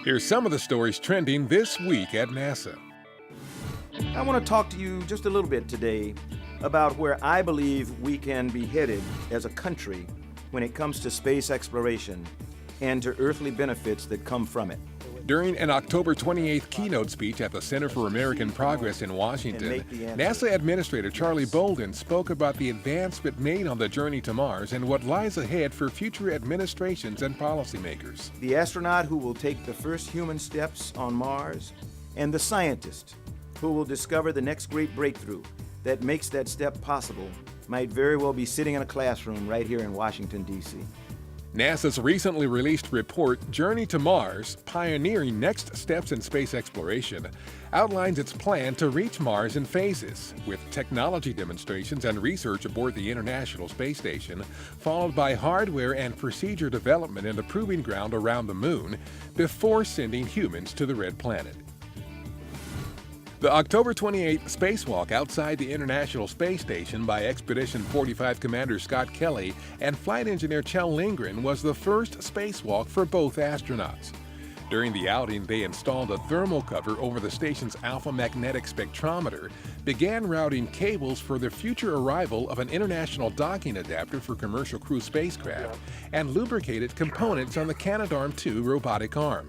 Here's some of the stories trending this week at NASA. I want to talk to you just a little bit today about where I believe we can be headed as a country when it comes to space exploration and to earthly benefits that come from it. During an October 28th keynote speech at the Center for American Progress in Washington, NASA Administrator Charlie Bolden spoke about the advancement made on the journey to Mars and what lies ahead for future administrations and policymakers. The astronaut who will take the first human steps on Mars and the scientist who will discover the next great breakthrough that makes that step possible might very well be sitting in a classroom right here in Washington, D.C. NASA's recently released report, Journey to Mars, Pioneering Next Steps in Space Exploration, outlines its plan to reach Mars in phases, with technology demonstrations and research aboard the International Space Station, followed by hardware and procedure development in the proving ground around the Moon, before sending humans to the Red Planet. The October 28th spacewalk outside the International Space Station by Expedition 45 Commander Scott Kelly and Flight Engineer Kjell Lindgren was the first spacewalk for both astronauts. During the outing, they installed a thermal cover over the station's alpha magnetic spectrometer, began routing cables for the future arrival of an international docking adapter for commercial crew spacecraft, and lubricated components on the Canadarm2 robotic arm.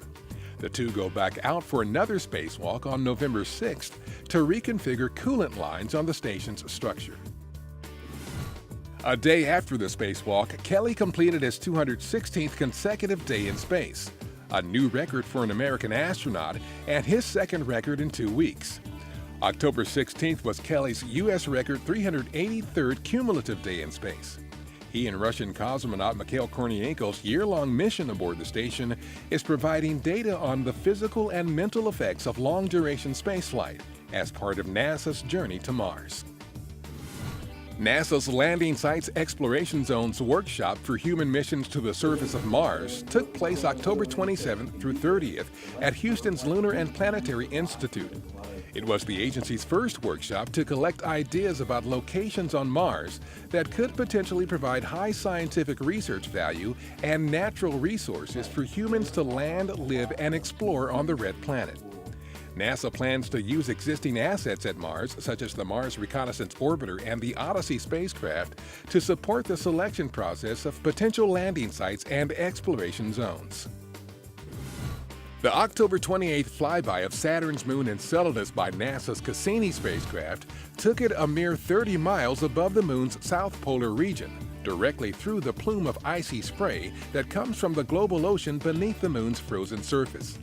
The two go back out for another spacewalk on November 6th to reconfigure coolant lines on the station's structure. A day after the spacewalk, Kelly completed his 216th consecutive day in space, a new record for an American astronaut and his second record in 2 weeks. October 16th was Kelly's U.S. record 383rd cumulative day in space. He and Russian cosmonaut Mikhail Kornienko's year-long mission aboard the station is providing data on the physical and mental effects of long-duration spaceflight as part of NASA's journey to Mars. NASA's Landing Sites Exploration Zones workshop for human missions to the surface of Mars took place October 27th through 30th at Houston's Lunar and Planetary Institute. It was the agency's first workshop to collect ideas about locations on Mars that could potentially provide high scientific research value and natural resources for humans to land, live, and explore on the Red Planet. NASA plans to use existing assets at Mars, such as the Mars Reconnaissance Orbiter and the Odyssey spacecraft, to support the selection process of potential landing sites and exploration zones. The October 28th flyby of Saturn's moon Enceladus by NASA's Cassini spacecraft took it a mere 30 miles above the moon's south polar region, directly through the plume of icy spray that comes from the global ocean beneath the moon's frozen surface.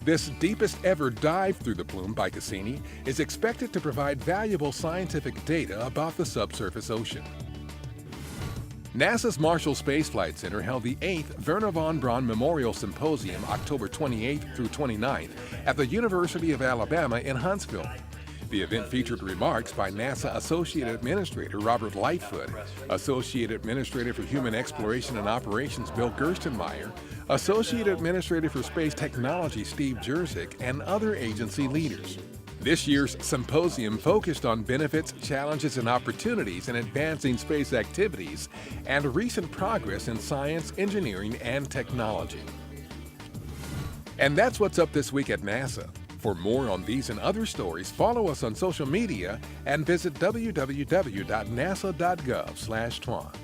This deepest ever dive through the plume by Cassini is expected to provide valuable scientific data about the subsurface ocean. NASA's Marshall Space Flight Center held the 8th Wernher von Braun Memorial Symposium October 28th through 29th at the University of Alabama in Huntsville. The event featured remarks by NASA Associate Administrator Robert Lightfoot, Associate Administrator for Human Exploration and Operations Bill Gerstenmaier, Associate Administrator for Space Technology Steve Jurczyk, and other agency leaders. This year's symposium focused on benefits, challenges, and opportunities in advancing space activities and recent progress in science, engineering, and technology. And that's what's up this week at NASA. For more on these and other stories, follow us on social media and visit www.nasa.gov/twan.